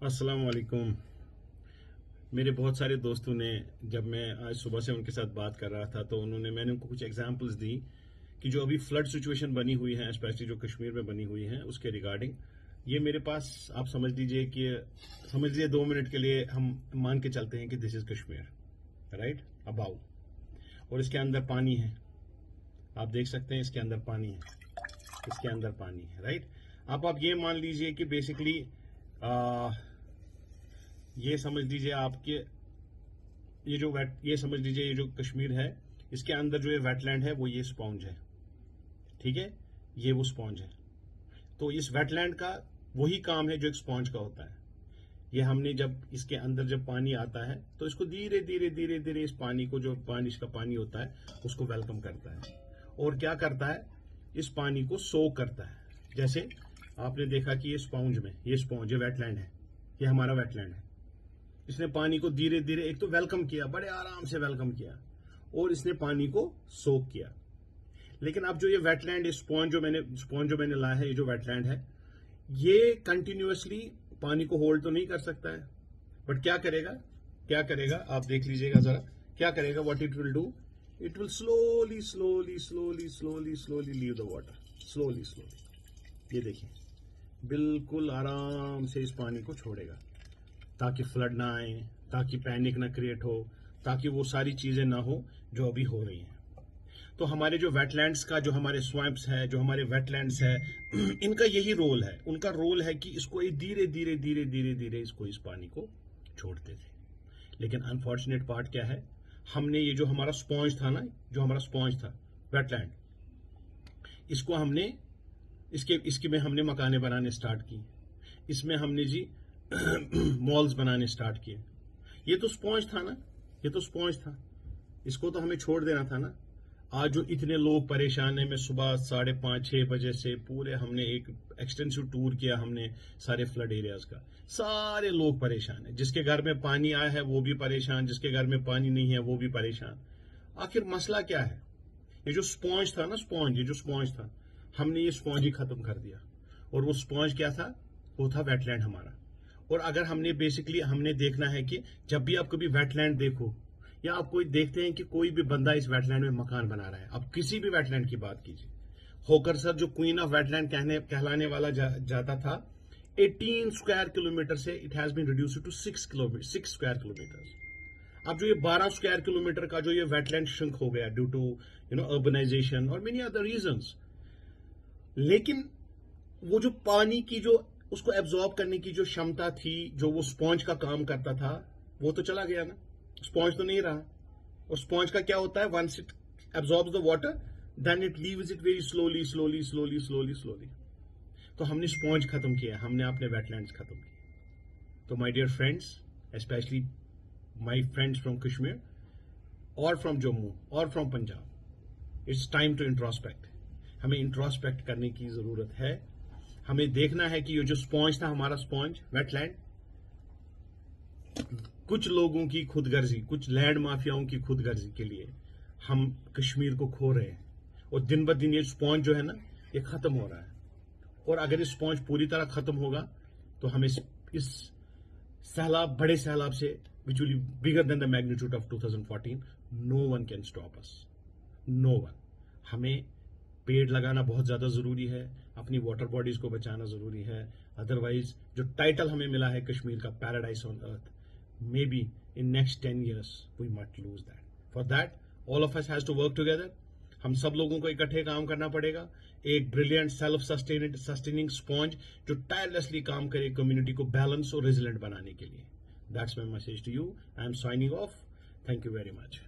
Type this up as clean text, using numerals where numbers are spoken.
अस्सलाम वालेकुम। मेरे बहुत सारे दोस्तों ने, जब मैं आज सुबह से उनके साथ बात कर रहा था तो मैंने उनको कुछ एग्जांपल्स दी कि जो अभी फ्लड सिचुएशन बनी हुई है, स्पेशली जो कश्मीर में बनी हुई है, उसके रिगार्डिंग ये मेरे पास आप समझ लीजिए 2 मिनट के लिए हम मान के चलते हैं कि this is Kashmir, right about, और इसके अंदर पानी है। आप देख सकते हैं इसके अंदर पानी है, इसके अंदर पानी है, राइट। अब आप ये मान लीजिए कि बेसिकली ये समझ लीजिए आपके ये समझ लीजिए ये जो कश्मीर है, इसके अंदर जो ये वेटलैंड है वो ये स्पॉन्ज है, ठीक है, ये वो स्पॉन्ज है। तो इस वेटलैंड का वही काम है जो एक स्पॉन्ज का होता है। ये हमने जब इसके अंदर जब पानी आता है तो इसको धीरे धीरे धीरे धीरे इस पानी को, जो बारिश का पानी होता है, उसको वेलकम करता है और क्या करता है, इस पानी को सोक करता है। जैसे आपने देखा कि ये स्पॉन्ज, ये वेटलैंड है, ये हमारा वेटलैंड है। इसने पानी को धीरे धीरे एक तो वेलकम किया, बड़े आराम से वेलकम किया, और इसने पानी को सोक किया। लेकिन अब जो ये वेटलैंड, स्पॉन्ज जो मैंने लाया है, ये जो वेटलैंड है, ये कंटिन्यूअसली पानी को होल्ड तो नहीं कर सकता है, बट क्या करेगा आप देख लीजिएगा जरा, क्या करेगा, what it will do, it will slowly slowly slowly slowly slowly leave the water, slowly slowly. ये देखिए, बिल्कुल आराम से इस पानी को छोड़ेगा, ताकि फ्लड ना आए, ताकि पैनिक ना क्रिएट हो, ताकि वो सारी चीजें ना हो जो अभी हो रही हैं। तो हमारे जो वेटलैंड्स का, जो हमारे स्वैम्प्स है, जो हमारे वेटलैंड्स है, इनका यही रोल है। उनका रोल है कि इसको धीरे धीरे धीरे धीरे धीरे इसको, इस पानी को छोड़ते थे। लेकिन अनफॉर्चुनेट पार्ट क्या है, हमने ये जो हमारा स्पॉन्ज था ना, जो हमारा स्पॉन्ज था वेटलैंड, इसको हमने इसके में हमने मकाने बनाने स्टार्ट की, इसमें हमने जी मॉल्स बनाने स्टार्ट किए। ये तो स्पॉन्ज था ना, ये तो स्पॉन्ज था, इसको तो हमें छोड़ देना था ना। आज जो इतने लोग परेशान हैं, मैं सुबह 5:30-6 बजे से पूरे हमने एक एक्सटेंसिव टूर किया हमने सारे फ्लड एरियाज का, सारे लोग परेशान हैं। जिसके घर में पानी आया है वो भी परेशान, जिसके घर में पानी नहीं है वो भी परेशान। आखिर मसला क्या है? ये जो स्पॉन्ज था ना, ये जो स्पॉन्ज था, हमने ये स्पॉन्ज ही खत्म कर दिया। और वो स्पॉन्ज क्या था? वो था वेटलैंड हमारा। और अगर हमने देखना है कि जब भी आप कभी वेटलैंड देखो, या आप कोई देखते हैं कि कोई भी बंदा इस वेटलैंड में मकान बना रहा है, आप किसी भी वेटलैंड की बात कीजिए, होकर सर जो क्वीन ऑफ वेटलैंड कहलाने वाला जाता था, 18 स्क्वायर किलोमीटर से it has been reduced to 6 square kilometre. अब जो ये 12 स्क्वायर किलोमीटर का जो ये वेटलैंड श्रिंक हो गया ड्यू टू अर्बनाइजेशन और मेनी अदर रीजंस। लेकिन वो जो पानी की जो उसको एब्जॉर्ब करने की जो क्षमता थी, जो वो स्पॉन्ज का काम करता था, वो तो चला गया ना, स्पॉन्ज तो नहीं रहा। और स्पॉन्ज का क्या होता है, once it absorbs the water then it leaves it very slowly slowly slowly slowly slowly. तो हमने स्पॉन्ज खत्म किया, हमने अपने वेटलैंड्स खत्म किए। तो my dear friends, specially my friends from Kashmir और फ्रॉम जम्मू और from Punjab, it's time to introspect. हमें इंट्रोस्पेक्ट करने की जरूरत है। हमें देखना है कि ये जो स्पॉन्ज था, हमारा स्पॉन्ज वेटलैंड, कुछ लोगों की खुदगर्जी, कुछ लैंड माफियाओं की खुदगर्जी के लिए हम कश्मीर को खो रहे हैं। और दिन ब दिन ये स्पॉन्ज जो है ना, ये खत्म हो रहा है। और अगर ये स्पॉन्ज पूरी तरह खत्म होगा तो हमें इस सैलाब, बड़े सैलाब से, which will be bigger than the magnitude of 2014, no one can stop us, no one. हमें पेड़ लगाना बहुत ज्यादा जरूरी है, अपनी वाटर बॉडीज को बचाना जरूरी है। अदरवाइज जो टाइटल हमें मिला है कश्मीर का paradise on earth, may be in next 10 years we might lose that. For that all of us has to work together. हम सब लोगों को इकट्ठे काम करना पड़ेगा, एक ब्रिलियंट सेल्फ सस्टेनिंग स्पॉन्ज जो टायरलेसली काम करे कम्युनिटी को बैलेंस और रेजिलेंट बनाने के लिए। That's my message to you. I am signing off. Thank you very much.